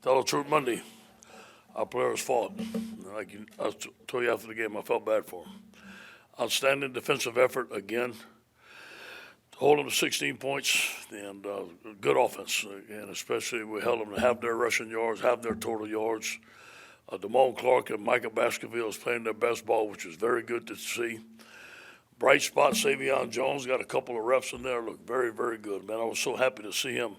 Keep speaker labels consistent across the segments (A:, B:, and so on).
A: Tell the truth, Monday, our players fought. I told you after the game, I felt bad for them. Outstanding defensive effort again. To hold them to 16 points and good offense. And especially we held them to have their rushing yards, have their total yards. Damone Clark and Micah Baskerville is playing their best ball, which is very good to see. Bright spot, Savion Jones got a couple of reps in there, looked very, very good. Man, I was so happy to see him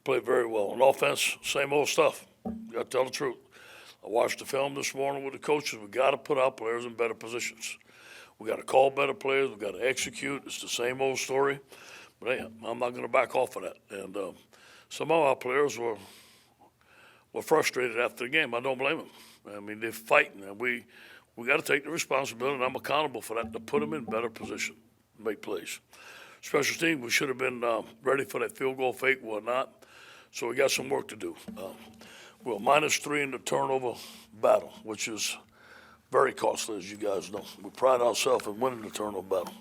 A: play very well. On offense, same old stuff. Got to tell the truth. I watched the film this morning with the coaches. We got to put our players in better positions. We got to call better players. We got to execute. It's the same old story. But hey, I'm not going to back off of that. And some of our players were frustrated after the game. I don't blame them. I mean, they're fighting, and we got to take the responsibility, and I'm accountable for that, to put them in better position, make plays. Special teams, we should have been ready for that field goal fake. We're not. So we got some work to do. We're -3 in the turnover battle, which is very costly, as you guys know. We pride ourselves in winning the turnover battle.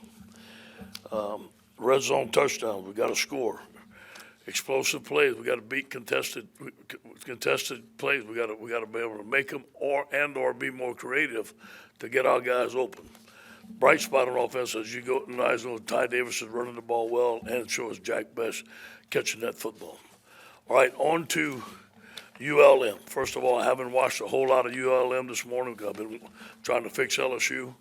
A: Red zone touchdowns, we got to score. Explosive plays, we got to beat contested plays. We got to be able to make them or be more creative to get our guys open. Bright spot on offense, as you go, guys know, Ty Davis is running the ball well, and so is Jack Best catching that football. All right, on to ULM. First of all, I haven't watched a whole lot of ULM this morning because I've been trying to fix LSU,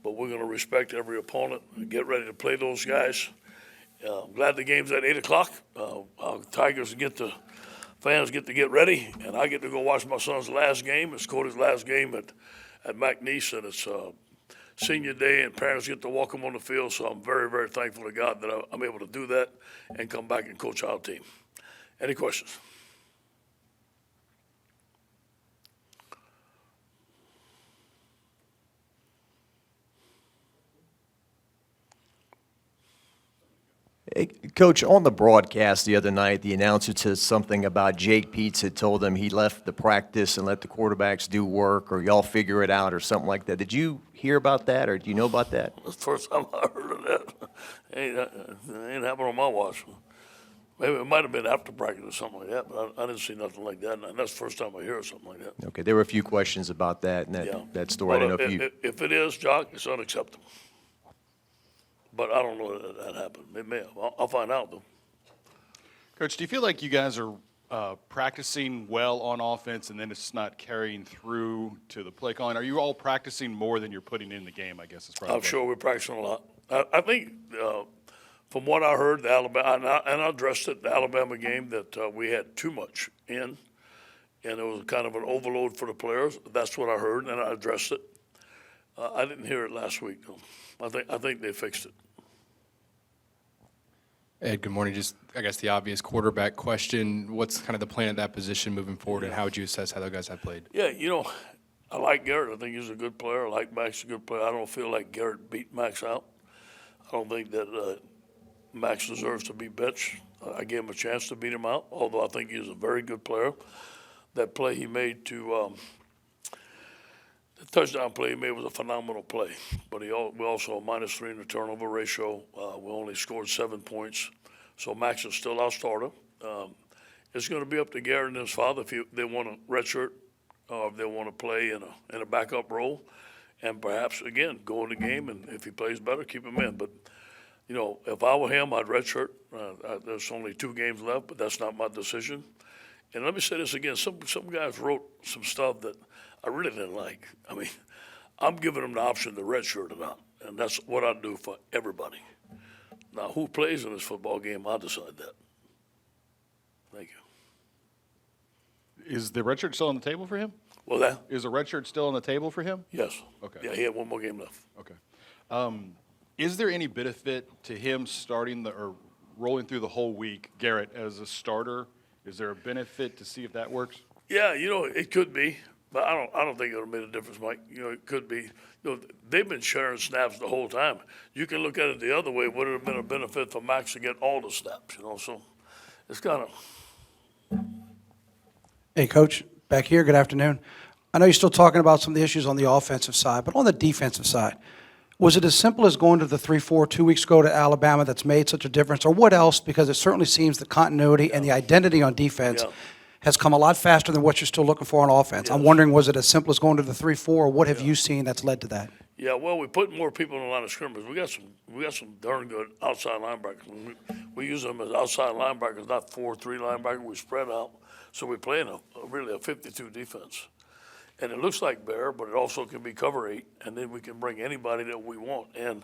A: but we're going to respect every opponent and get ready to play those guys. I'm glad the game's at 8 o'clock. Our Tigers fans get to get ready, and I get to go watch my son's last game. It's Cody's last game at McNeese, and it's senior day, and parents get to walk him on the field, so I'm very, very thankful to God that I'm able to do that and come back and coach our team. Any questions?
B: Hey, Coach, on the broadcast the other night, the announcer said something about Jake Peets had told him he left the practice and let the quarterbacks do work, or y'all figure it out, or something like that. Did you hear about that, or do you know about that?
A: That's the first time I heard of that. It ain't happened on my watch. Maybe it might have been after practice or something like that, but I didn't see nothing like that, and that's the first time I hear something like that.
B: Okay, there were a few questions about that and that story.
A: Well,
B: I don't know if you.
A: If it is, Jock, it's unacceptable. But I don't know that happened. It may have. I'll find out, though.
C: Coach, do you feel like you guys are practicing well on offense and then it's not carrying through to the play calling? Are you all practicing more than you're putting in the game, I guess is probably.
A: I'm sure we're practicing a lot. I think from what I heard, the Alabama, and I addressed it, the Alabama game, that we had too much in, and it was kind of an overload for the players. That's what I heard, and I addressed it. I didn't hear it last week, though. I think they fixed it.
D: Ed, good morning. Just, I guess, the obvious quarterback question. What's kind of the plan at that position moving forward, and how would you assess how those guys have played?
A: Yeah, I like Garrett. I think he's a good player. I like Max, a good player. I don't feel like Garrett beat Max out. I don't think that Max deserves to be benched. I gave him a chance to beat him out, although I think he's a very good player. That play he made the touchdown play he made was a phenomenal play, but we also -3 in the turnover ratio. We only scored 7 points, so Max is still our starter. It's going to be up to Garrett and his father if they want a redshirt or if they want to play in a backup role, and perhaps again go in the game, and if he plays better, keep him in. But if I were him, I'd redshirt. There's only 2 games left, but that's not my decision. And let me say this again: some guys wrote some stuff that I really didn't like. I mean, I'm giving them the option to redshirt or not, and that's what I do for everybody. Now, who plays in this football game, I'll decide that. Thank you.
C: Is the redshirt still on the table for him?
A: Well, that?
C: Is the redshirt still on the table for him?
A: Yes.
C: Okay.
A: Yeah, he had 1 more game left.
C: Okay. Is there any benefit to him starting or rolling through the whole week, Garrett, as a starter? Is there a benefit to see if that works?
A: Yeah, it could be, but I don't think it would have made a difference, Mike. It could be. They've been sharing snaps the whole time. You can look at it the other way. Would it have been a benefit for Max to get all the snaps? So it's kind of.
E: Hey, Coach, back here. Good afternoon. I know you're still talking about some of the issues on the offensive side, but on the defensive side, was it as simple as going to the 3-4 2 weeks ago to Alabama that's made such a difference, or what else? Because it certainly seems the continuity and the identity on defense has come a lot faster than what you're still looking for on offense. I'm
A: Yes.
E: wondering, was it as simple as going to the 3-4, or what have you seen that's led to that?
A: Yeah, well, we put more people in the line of scrimmage. We got some darn good outside linebackers. We use them as outside linebackers, not 4-3 linebackers. We spread out, so we're playing really a 52 defense. And it looks like bear, but it also can be cover 8, and then we can bring anybody that we want. And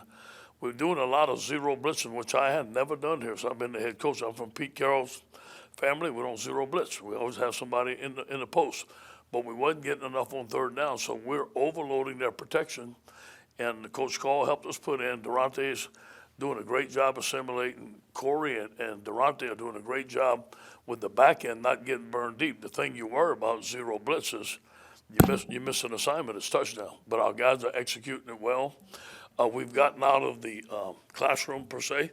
A: we're doing a lot of zero blitzing, which I had never done here. So I've been the head coach. I'm from Pete Carroll's family. We don't zero blitz. We always have somebody in the post. But we wasn't getting enough on third down, so we're overloading their protection. And the Coach Call helped us put in. Durante's doing a great job assimilating. Corey and Durante are doing a great job with the back end not getting burned deep. The thing you worry about zero blitzes, you miss an assignment, it's touchdown. But our guys are executing it well. We've gotten out of the classroom per se,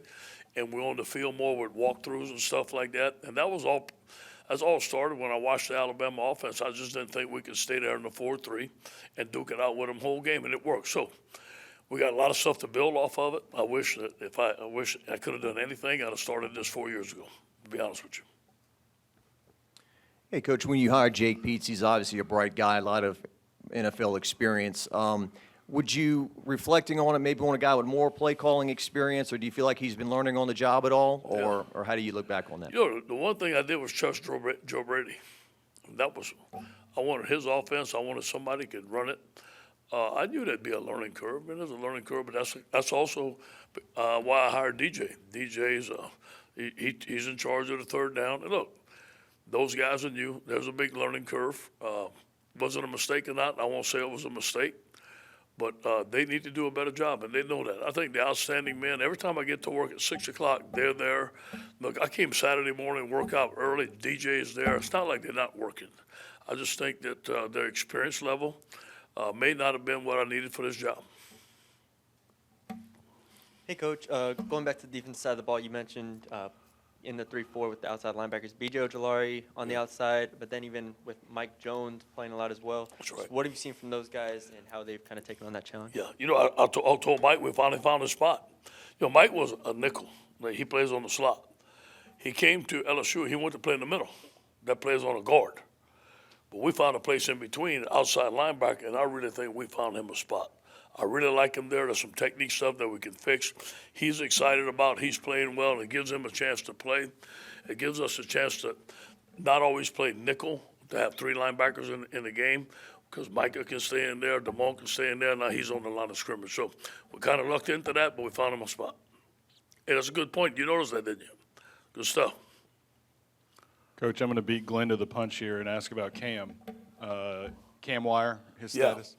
A: and we're on the field more with walkthroughs and stuff like that. And that's all started when I watched the Alabama offense. I just didn't think we could stay there in the 4-3 and duke it out with them whole game, and it worked. So we got a lot of stuff to build off of it. I wish I could have done anything. I'd have started this 4 years ago, to be honest with you.
B: Hey, Coach, when you hired Jake Peetz, he's obviously a bright guy, a lot of NFL experience. Would you, reflecting on it, maybe want a guy with more play calling experience, or do you feel like he's been learning on the job at all, or how do you look back on that?
A: You know, the one thing I did was trust Joe Brady. I wanted his offense. I wanted somebody who could run it. I knew that'd be a learning curve, and there's a learning curve, but that's also why I hired DJ. DJ's he's in charge of the third down. And look, those guys are new. There's a big learning curve. Was it a mistake or not? I won't say it was a mistake. But they need to do a better job, and they know that. I think the outstanding men, every time I get to work at 6 o'clock, they're there. Look, I came Saturday morning, work out early, DJ is there. It's not like they're not working. I just think that their experience level may not have been what I needed for this job.
F: Hey, Coach, going back to the defense side of the ball, you mentioned in the 3-4 with the outside linebackers, B.J. Ojolari on the outside, but then even with Mike Jones playing a lot as well.
A: That's right.
F: So what have you seen from those guys and how they've kind of taken on that challenge?
A: Yeah, you know, I told Mike we finally found a spot. You know, Mike was a nickel. Like, he plays on the slot. He came to LSU. He went to play in the middle. That plays on a guard. But we found a place in between, outside linebacker, and I really think we found him a spot. I really like him there. There's some technique stuff that we can fix. He's excited about. He's playing well, and it gives him a chance to play. It gives us a chance to not always play nickel, to have 3 linebackers in the game, because Micah can stay in there, DeMont can stay in there. Now he's on the line of scrimmage. So we kind of lucked into that, but we found him a spot. Hey, that's a good point. You noticed that, didn't you? Good stuff.
C: Coach, I'm going to beat Glenn to the punch here and ask about Cam. Cam Wire, his
A: Yeah.
C: status.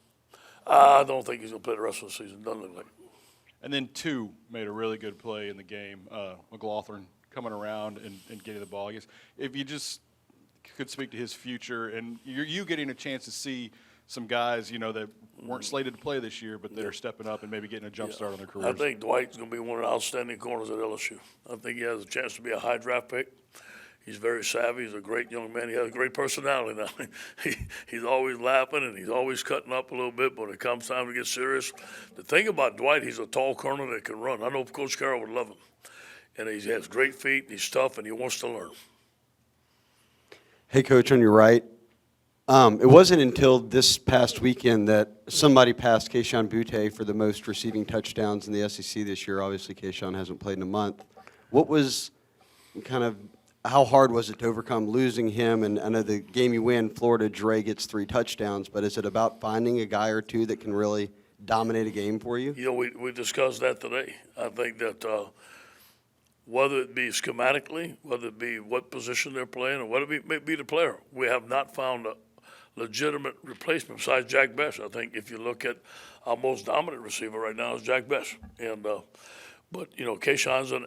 A: I don't think he's going to play the rest of the season. Doesn't look like it.
C: And then 2 made a really good play in the game. McLaughlin coming around and getting the ball. I guess if you just could speak to his future, and you getting a chance to see some guys, you know, that weren't slated to play this year, but that are stepping up and maybe getting a jump start on their careers.
A: I think Dwight's going to be one of the outstanding corners at LSU. I think he has a chance to be a high draft pick. He's very savvy. He's a great young man. He has a great personality now. He's always laughing and he's always cutting up a little bit, but when it comes time to get serious, the thing about Dwight, he's a tall corner that can run. I know Coach Carroll would love him. And he has great feet, and he's tough, and he wants to learn.
G: Hey, Coach, on your right. It wasn't until this past weekend that somebody passed Kayshon Boutte for the most receiving touchdowns in the SEC this year. Obviously, Kayshon hasn't played in a month. What was how hard was it to overcome losing him? And I know the game you win, Florida, Dre gets 3 touchdowns, but is it about finding a guy or two that can really dominate a game for you?
A: You know, we discussed that today. I think that whether it be schematically, whether it be what position they're playing, or whether it may be the player, we have not found a legitimate replacement besides Jack Best. I think if you look at our most dominant receiver right now is Jack Best. And but, you know, Kayshon's a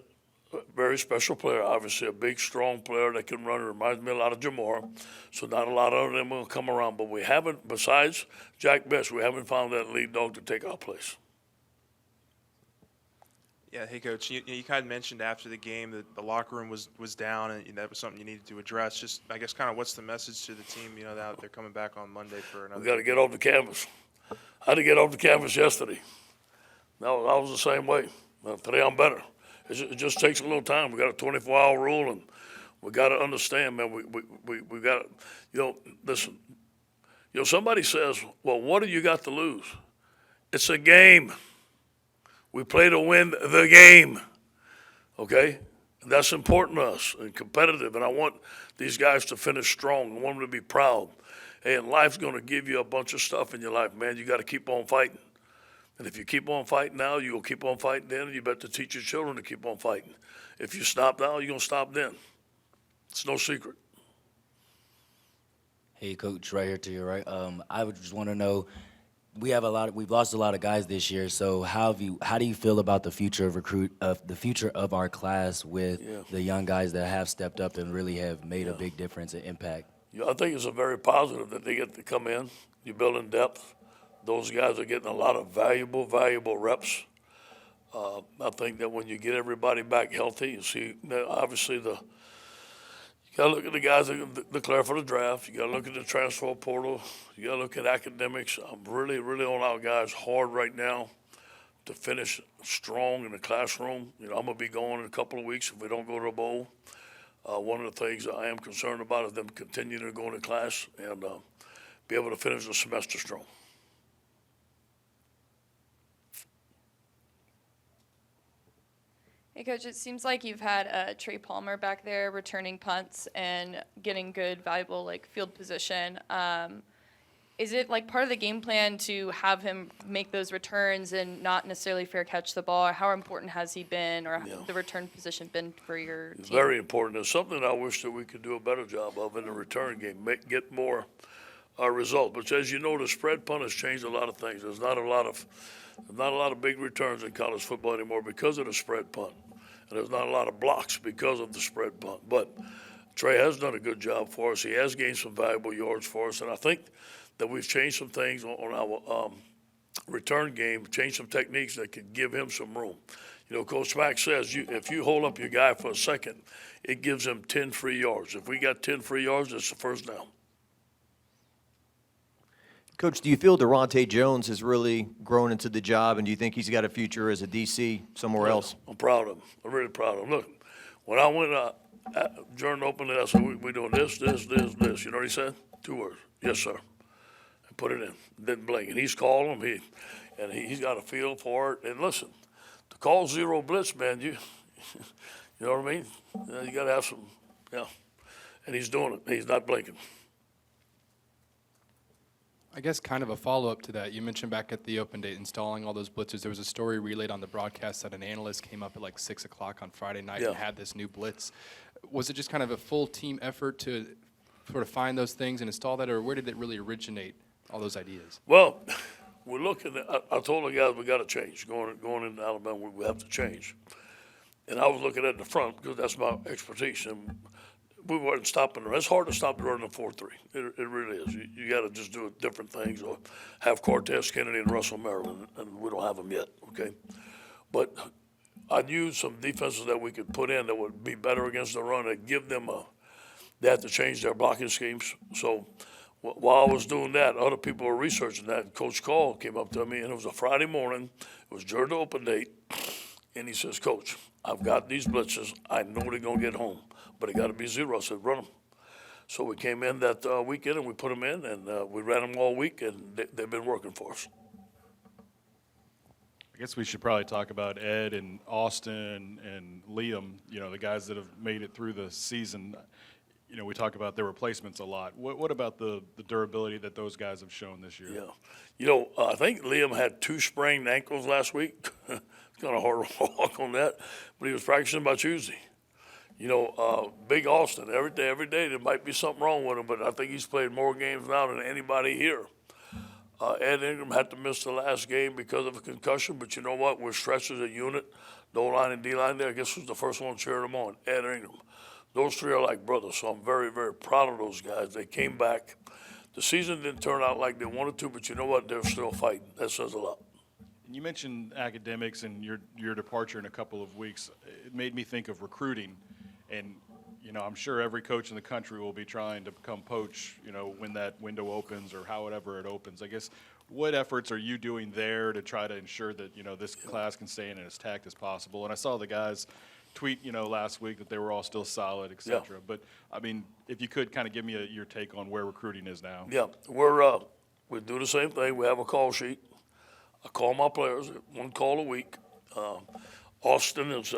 A: very special player, obviously a big, strong player that can run. It reminds me a lot of Jamar. So not a lot of them will come around. But we haven't, besides Jack Best, we haven't found that lead dog to take our place.
H: Yeah, hey, Coach, you kind of mentioned after the game that the locker room was down and that was something you needed to address. Just, I guess, kind of what's the message to the team, you know, that they're coming back on Monday for another
A: We got to
H: game?
A: get off the canvas. I had to get off the canvas yesterday. I was the same way. Today I'm better. It just takes a little time. We got a 24-hour rule, and We got to understand, man, we got to, listen, somebody says, well, what do you got to lose? It's a game. We play to win the game, okay? And that's important to us and competitive, and I want these guys to finish strong. I want them to be proud. Hey, and life's going to give you a bunch of stuff in your life, man. You got to keep on fighting. And if you keep on fighting now, you'll keep on fighting then, and you better teach your children to keep on fighting. If you stop now, you're going to stop then. It's no secret.
I: Hey, Coach, right here to your right. I would just want to know, we've lost a lot of guys this year. So how do you feel about the future of our class with the young guys that have stepped up and really have made a big difference and impact?
A: I think it's a very positive that they get to come in. You build in depth. Those guys are getting a lot of valuable reps. I think that when you get everybody back healthy, you see, obviously you got to look at the guys that declare for the draft. You got to look at the transfer portal. You got to look at academics. I'm really on our guys hard right now to finish strong in the classroom. I'm going to be going in a couple of weeks if we don't go to a bowl. One of the things I am concerned about is them continuing to go into class and be able to finish the semester strong.
J: Hey, Coach, it seems like you've had Trey Palmer back there returning punts and getting good, valuable, field position. Is it, part of the game plan to have him make those returns and not necessarily fair catch the ball? Or how important has he been, or the return position been for your team?
A: Very important. It's something I wish that we could do a better job of in the return game, get more results. But as you know, the spread punt has changed a lot of things. There's not a lot of big returns in college football anymore because of the spread punt. And there's not a lot of blocks because of the spread punt. But Trey has done a good job for us. He has gained some valuable yards for us. And I think that we've changed some things on our return game, changed some techniques that could give him some room. Coach Mack says if you hold up your guy for a second, it gives him 10 free yards. If we got 10 free yards, it's the first down.
B: Coach, do you feel Durante Jones has really grown into the job, and do you think he's got a future as a DC somewhere else?
A: I'm proud of him. I'm really proud of him. Look, when I went during the opening, I said, we're doing this. You know what he said? 2 words. Yes, sir. And put it in. Didn't blink. And he's calling them. He's got a feel for it. And listen, to call zero blitz, man, you know what I mean? You got to have some, And he's doing it. He's not blinking.
D: I guess kind of a follow-up to that, you mentioned back at the open date installing all those blitzers. There was a story relayed on the broadcast that an analyst came up at 6 o'clock on Friday night and had this new blitz. Was it just kind of a full team effort to sort of find those things and install that, or where did it really originate, all those ideas?
A: Well, we're looking at, I told the guys we got to change. Going into Alabama, we have to change. And I was looking at the front because that's my expertise. And we weren't stopping the run. It's hard to stop the run in 4-3. It really is. You got to just do different things or have Cortez Kennedy and Russell Maryland, and we don't have them yet, okay? But I knew some defenses that we could put in that would be better against the run and give them they have to change their blocking schemes. So while I was doing that, other people were researching that. And Coach Call came up to me, and it was a Friday morning. It was during the open date, and he says, Coach, I've got these blitzes. I know they're going to get home, but it got to be zero. I said, run them. So we came in that weekend, and we put them in, and we ran them all week, and they've been working for us.
C: I guess we should probably talk about Ed and Austin and Liam, the guys that have made it through the season. We talk about their replacements a lot. What about the durability that those guys have shown this year?
A: Yeah. I think Liam had 2 sprained ankles last week. It's kind of hard to walk on that, but he was practicing by Tuesday. Big Austin, every day there might be something wrong with him, but I think he's played more games now than anybody here. Ed Ingram had to miss the last game because of a concussion, but you know what? We're stretched as a unit. The O-line and D-line there, I guess, was the first one cheering him on, Ed Ingram. Those 3 are like brothers, so I'm very, very proud of those guys. They came back. The season didn't turn out like they wanted to, but you know what? They're still fighting. That says a lot.
C: You mentioned academics and your departure in a couple of weeks. It made me think of recruiting. And, I'm sure every coach in the country will be trying to become coach, when that window opens or however it opens. I guess, what efforts are you doing there to try to ensure that, this class can stay in as tact as possible? And I saw the guys tweet, last week that they were all still solid, et cetera. But, I mean, if you could kind of give me your take on where recruiting is now.
A: Yeah, we do the same thing. We have a call sheet. I call my players, one call a week. Austin is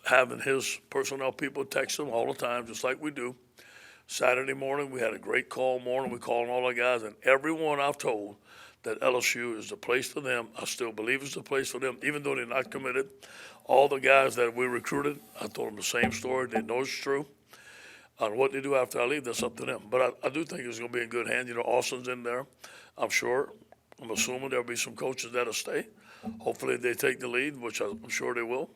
A: having his personnel people text him all the time, just like we do. Saturday morning, we had a great call morning. We called all the guys, and everyone I've told that LSU is the place for them. I still believe it's the place for them, even though they're not committed. All the guys that we recruited, I told them the same story. They know it's true. What they do after I leave, that's up to them. But I do think it's going to be in good hands. Austin's in there. I'm assuming there'll be some coaches that'll stay. Hopefully they take the lead, which I'm sure they will.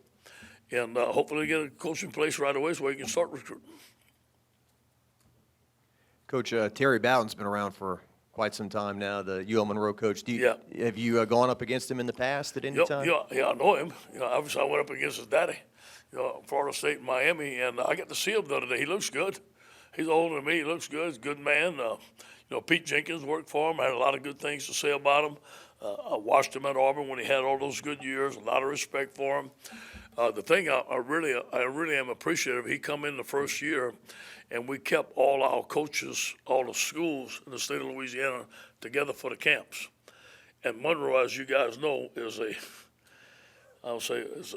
A: And hopefully get a coach in place right away so we can start recruiting.
B: Coach, Terry Bowden's been around for quite some time now, the UL Monroe coach.
A: Yeah.
B: Have you gone up against him in the past at any time?
A: Yeah, I know him. Obviously I went up against his daddy, Florida State and Miami, and I got to see him the other day. He looks good. He's older than me. He looks good. He's a good man. Pete Jenkins worked for him. I had a lot of good things to say about him. I watched him at Auburn when he had all those good years. A lot of respect for him. The thing I really am appreciative. He come in the first year, and we kept all our coaches, all the schools in the state of Louisiana together for the camps. And Monroe, as you guys know, is a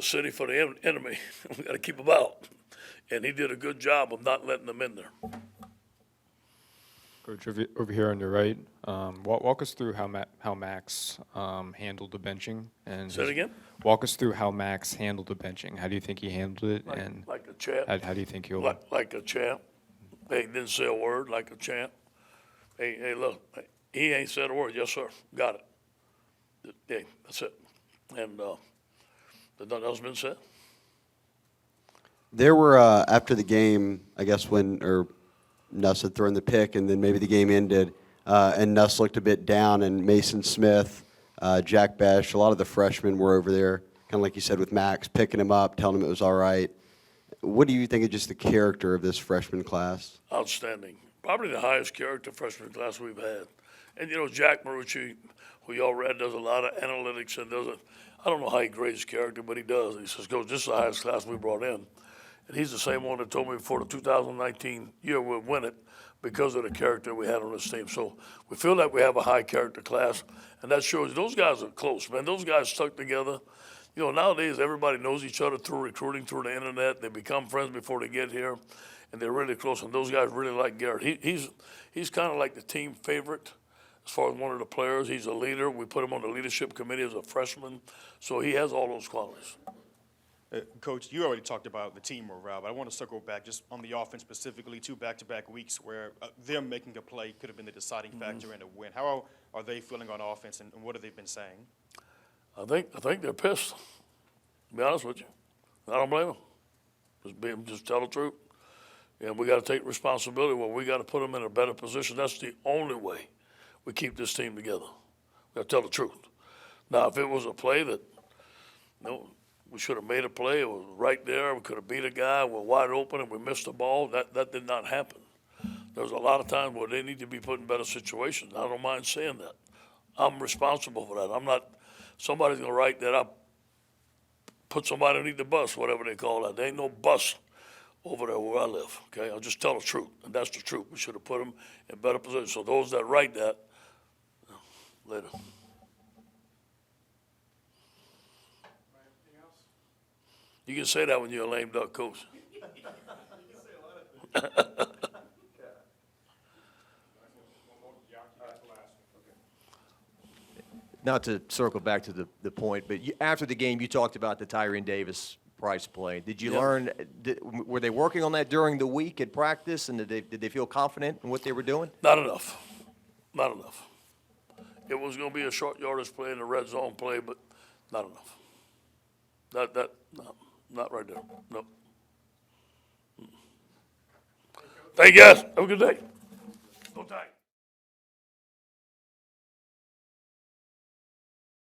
A: city for the enemy. We got to keep them out. And he did a good job of not letting them in there.
K: Coach, over here on your right, walk us through how Max handled the benching. And
A: Say it again?
K: Walk us through how Max handled the benching. How do you think he handled it?
A: Like a champ.
K: How do you think he'll?
A: Like a champ. He didn't say a word, like a champ. Hey, look, he ain't said a word. Yes, sir. Got it. Yeah, that's it. And nothing else been said?
G: There were, after the game, I guess when Nuss had thrown the pick and then maybe the game ended, and Nuss looked a bit down, and Mason Smith, Jack Besh, a lot of the freshmen were over there, kind of like you said with Max, picking him up, telling him it was all right. What do you think of just the character of this freshman class?
A: Outstanding. Probably the highest character freshman class we've had. And, Jack Marucci, who y'all read, does a lot of analytics and I don't know how he grades character, but he does. He says, Coach, this is the highest class we brought in. And he's the same one that told me before the 2019 year we'll win it because of the character we had on this team. So we feel like we have a high character class, and that shows those guys are close, man. Those guys stuck together. Nowadays everybody knows each other through recruiting, through the internet. They become friends before they get here, and they're really close. And those guys really like Garrett. He's kind of like the team favorite as far as one of the players. He's a leader. We put him on the leadership committee as a freshman, so he has all those qualities.
L: Coach, you already talked about the team morale, but I want to circle back just on the offense specifically, 2 back-to-back weeks where them making a play could have been the deciding factor in a win. How are they feeling on offense, and what have they been saying?
A: I think they're pissed, to be honest with you. I don't blame them. Just tell the truth. And we got to take responsibility. Well, we got to put them in a better position. That's the only way we keep this team together. We got to tell the truth. Now, if it was a play that, we should have made a play. It was right there. We could have beat a guy. We're wide open, and we missed the ball. That did not happen. There's a lot of times where they need to be put in better situations. I don't mind saying that. I'm responsible for that. I'm not – somebody's going to write that I put somebody underneath the bus, whatever they call that. There ain't no bus over there where I live, okay? I'll just tell the truth, and that's the truth. We should have put them in better position. So those that write that, later. You can say that when you're a lame duck coach.
B: Not to circle back to the point, but after the game, you talked about the Tyrone Davis Price play. Did you learn, were they working on that during the week at practice, and did they feel confident in what they were doing?
A: Not enough. Not enough. It was going to be a short yardage play and a red zone play, but not enough. No. Not right there. No. Thank you guys. Have a good day.